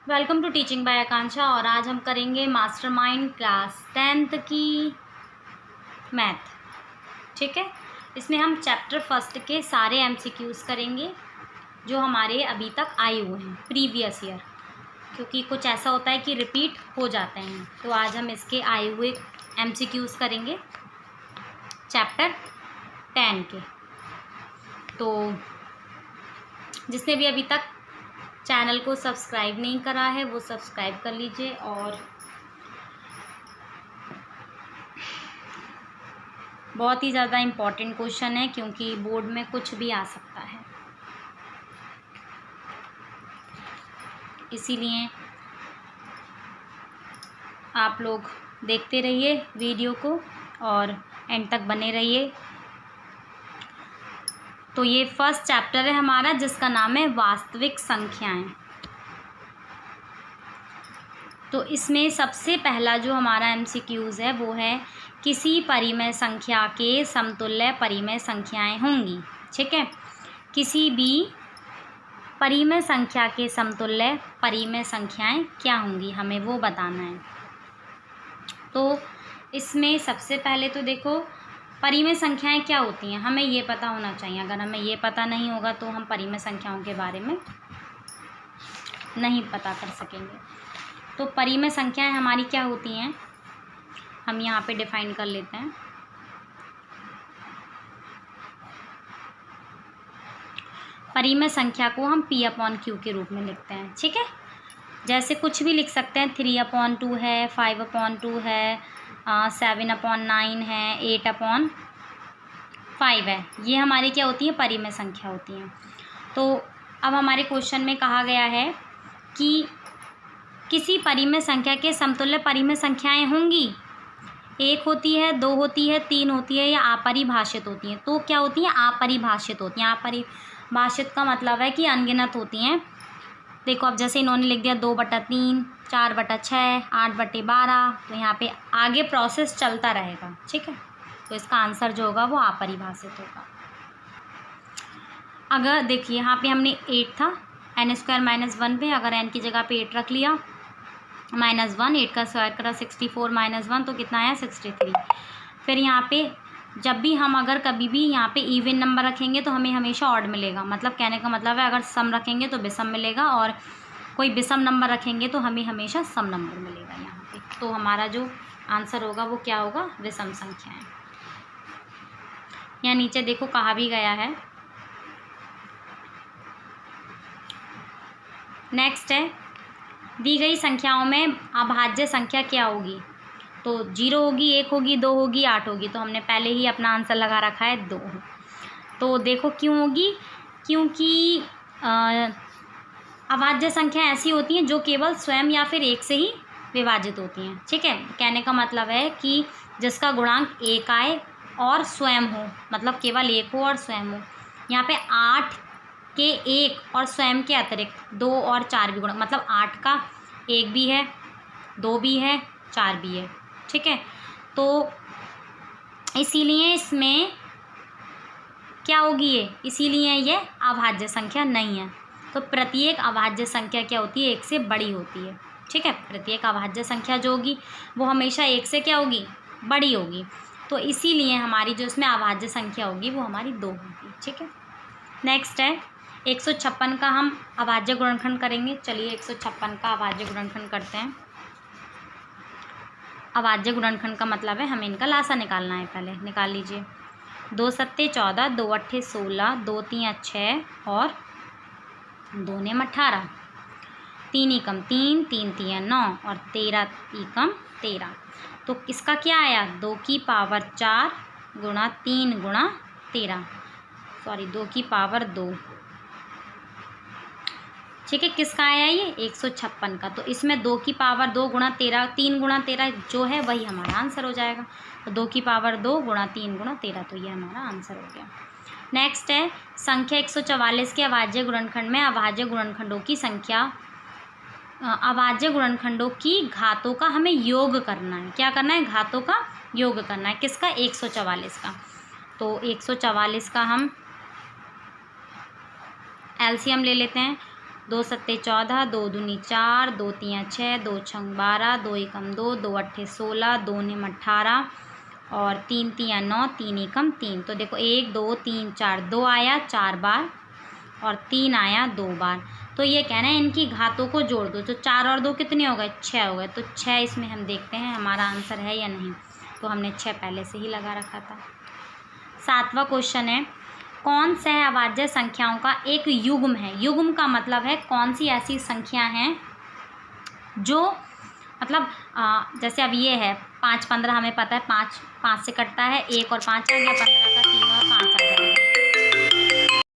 Welcome to teaching bye आकांक्षा। और आज हम करेंगे मास्टरमाइंड क्लास 10th की मैथ। ठीक है, इसमें हम चैप्टर फर्स्ट के सारे एमसीक्यूज़ करेंगे जो हमारे अभी तक आए हुए हैं प्रीवियस ईयर, क्योंकि कुछ ऐसा होता है कि रिपीट हो जाते हैं। तो आज हम इसके आए हुए एमसीक्यूज़ करेंगे चैप्टर 10 के। तो जिसने भी अभी तक चैनल को सब्सक्राइब नहीं करा है वो सब्सक्राइब कर लीजिए। और बहुत ही ज़्यादा इम्पॉर्टेंट क्वेश्चन है क्योंकि बोर्ड में कुछ भी आ सकता है, इसीलिए आप लोग देखते रहिए वीडियो को और एंड तक बने रहिए। तो ये फर्स्ट चैप्टर है हमारा जिसका नाम है वास्तविक संख्याएं। तो इसमें सबसे पहला जो हमारा एमसीक्यूज़ है वो है किसी परिमेय संख्या के समतुल्य परिमेय संख्याएं होंगी। ठीक है, किसी भी परिमेय संख्या के समतुल्य परिमेय संख्याएं क्या होंगी, हमें वो बताना है। तो इसमें सबसे पहले तो देखो परिमेय संख्याएं क्या होती हैं, हमें ये पता होना चाहिए। अगर हमें ये पता नहीं होगा तो हम परिमेय संख्याओं के बारे में नहीं पता कर सकेंगे। तो परिमेय संख्याएं हमारी क्या होती हैं, हम यहाँ पे डिफाइन कर लेते हैं। परिमेय संख्या को हम P/Q के रूप में लिखते हैं। ठीक है, जैसे कुछ भी लिख सकते हैं, 3/2 है, 5/2 है, 7/9 है, 8/5 है। ये हमारी क्या होती है, परिमेय संख्या होती हैं। तो अब हमारे क्वेश्चन में कहा गया है कि किसी परिमेय संख्या के समतुल्य परिमेय संख्याएं होंगी। 1 होती है, 2 होती है, 3 होती है या अपरिभाषित होती हैं। तो क्या होती हैं, अपरिभाषित होती हैं। अपरिभाषित का मतलब है कि अनगिनत होती हैं। देखो अब जैसे इन्होंने लिख दिया 2/3, 4/6, 8/12, तो यहाँ पे आगे प्रोसेस चलता रहेगा। ठीक है, तो इसका आंसर जो होगा वो अपरिभाषित होगा। अगर देखिए यहाँ पे हमने 8 था, n² - 1 पे अगर n की जगह पे 8 रख लिया, -1, 8 का स्क्वायर करा 64 - 1 तो कितना आया 63। फिर यहाँ पे जब भी हम अगर कभी भी यहाँ पे इवन नंबर रखेंगे तो हमें हमेशा ऑड मिलेगा। मतलब कहने का मतलब है अगर सम रखेंगे तो विषम मिलेगा और कोई विषम नंबर रखेंगे तो हमें हमेशा सम नंबर मिलेगा यहाँ पे। तो हमारा जो आंसर होगा वो क्या होगा, विषम संख्याएं। यहाँ नीचे देखो कहा भी गया है। नेक्स्ट है, दी गई संख्याओं में अभाज्य संख्या क्या होगी। तो 0 होगी, 1 होगी, 2 होगी, 8 होगी। तो हमने पहले ही अपना आंसर लगा रखा है 2। तो देखो क्यों होगी, क्योंकि अभाज्य संख्या ऐसी होती हैं जो केवल स्वयं या फिर 1 से ही विभाजित होती हैं। ठीक है, कहने का मतलब है कि जिसका गुणांक 1 आए और स्वयं हो, मतलब केवल 1 हो और स्वयं हो। यहाँ पे 8 के 1 और स्वयं के अतिरिक्त 2 और 4 भी गुणक, मतलब 8 का 1 भी है, 2 भी है, 4 भी है। ठीक है, तो इसीलिए इसमें क्या होगी ये, इसीलिए ये अभाज्य संख्या नहीं है। तो प्रत्येक अभाज्य संख्या क्या होती है, 1 से बड़ी होती है। ठीक है, प्रत्येक अभाज्य संख्या जो होगी वो हमेशा 1 से क्या होगी, बड़ी होगी। तो इसीलिए हमारी जो इसमें अभाज्य संख्या होगी वो हमारी 2 होगी। ठीक है, नेक्स्ट है 156 का हम अभाज्य गुणनखंड करेंगे। चलिए 156 का अभाज्य गुणनखंड करते हैं। अभाज्य गुणनखंड का मतलब है हमें इनका लासा निकालना है। पहले निकाल लीजिए। 2 सत्ते 14, 2 अट्ठे 16, 2 तीन 6 और 2 नेम 18, 3 एकम 3, 3 तिया 9 और 13 एकम 13। तो इसका क्या आया, 2 की पावर 4 गुणा 3 गुणा 13, सॉरी 2 की पावर 2। ठीक है, किसका आया ये, 156 का। तो इसमें 2 की पावर 2 गुणा 13, 3 गुणा 13 जो है वही हमारा आंसर हो जाएगा। तो 2 की पावर 2 गुणा 3 गुणा 13, तो ये हमारा आंसर हो गया। नेक्स्ट है संख्या 144 के अभाज्य गुणनखंड में अभाज्य गुणनखंडों की संख्या, अभाज्य गुणनखंडों की घातों का हमें योग करना है। क्या करना है, घातों का योग करना है। किसका, 144 का। तो 144 का हम एलसीएम ले लेते हैं। 2 सत्ते 14, 2 दूनी 4, 2 तियाँ 6, 2 छंग 12, 2 एकम 2, 2 अट्ठे 16, 2 निम 18 और 3 तियाँ 9, 3 एकम 3। तो देखो 1 2 3 4, 2 आया 4 बार और 3 आया 2 बार। तो ये कहना है इनकी घातों को जोड़ दो। तो 4 और 2 कितने हो गए? 6 हो गए। तो 6 इसमें हम देखते हैं हमारा आंसर है या नहीं। तो हमने 6 पहले से ही लगा रखा था। 7वां क्वेश्चन है, कौन सहअभाज्य संख्याओं का एक युग्म है? युग्म का मतलब है कौन सी ऐसी संख्या हैं जो मतलब जैसे अब ये है 5 15, हमें पता है 5 5 से कटता है, 1 और 5 आ गया, 15 का